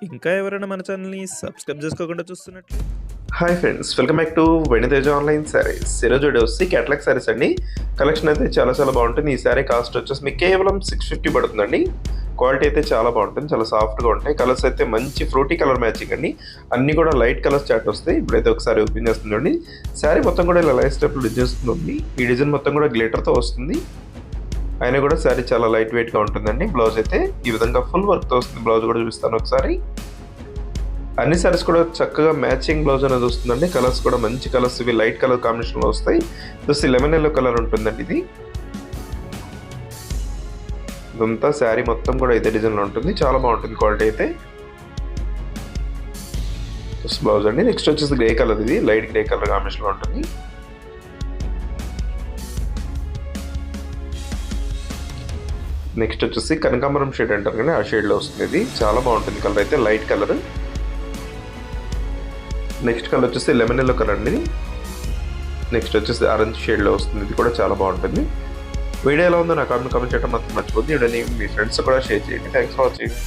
ఇంకా ఎవరైనా మన ఛానల్‌ని సబ్స్క్రైబ్ చేసుకోకుండా చూస్తున్నట్లు hi friends, welcome back to Veniteja online saris. ఈరోజు వీడియో వచ్చి క్యాటలాగ్ శారీస్ అండి. కలెక్షన్ అయితే చాలా బాగుంటుంది. ఈ శారీ కాస్ట్ వచ్చేసి మీకు కేవలం 650 పడుతుందండి. క్వాలిటీ అయితే చాలా బాగుంటుంది, చాలా సాఫ్ట్గా ఉంటాయి. కలర్స్ అయితే మంచి ఫ్రూటీ కలర్ మ్యాచింగ్ అండి. అన్ని కూడా లైట్ కలర్స్ చాట్ వస్తాయి. ఇప్పుడైతే ఒకసారి ఓపెన్ చేస్తుందండి. శారీ మొత్తం కూడా ఇలా లైట్ స్టెప్ డిజైన్స్ ఉంది. ఈ డిజైన్ మొత్తం కూడా గ్లిటర్తో వస్తుంది. అయినా కూడా శారీ చాలా లైట్ వెయిట్గా ఉంటుందండి. బ్లౌజ్ అయితే ఈ విధంగా ఫుల్ వర్క్తో వస్తుంది. బ్లౌజ్ కూడా చూపిస్తాను ఒకసారి. అన్ని సారీస్ కూడా చక్కగా మ్యాచింగ్ బ్లౌజ్ అనేది వస్తుందండి. కలర్స్ కూడా మంచి కలర్స్, ఇవి లైట్ కలర్ కాంబినేషన్లో వస్తాయి. జస్ట్ లెమన్ ఎల్లో కలర్ ఉంటుందండి ఇది. ఇదంతా శారీ మొత్తం కూడా ఇదే డిజైన్లో ఉంటుంది. చాలా బాగుంటుంది క్వాలిటీ అయితే. జస్ట్ బ్లౌజ్ అండి. నెక్స్ట్ వచ్చేసి గ్రే కలర్, ఇది లైట్ గ్రే కలర్ కాంబినేషన్లో ఉంటుంది. నెక్స్ట్ వచ్చేసి కనకాంబరం షేడ్ అంటారు కానీ ఆ షేడ్లో వస్తుంది. ఇది చాలా బాగుంటుంది కలర్ అయితే, లైట్ కలర్. నెక్స్ట్ కలర్ వచ్చేసి లెమన్ ఎల్లో కలర్ అండి. నెక్స్ట్ వచ్చేసి ఆరెంజ్ షేడ్లో వస్తుంది. ఇది కూడా చాలా బాగుంటుంది. వీడియో ఎలా ఉందో నాకు కామెంట్ చేయడం మాత్రం మర్చిపోద్ది. వీడియోని మీ ఫ్రెండ్స్ కూడా షేర్ చేయండి. Thanks for watching.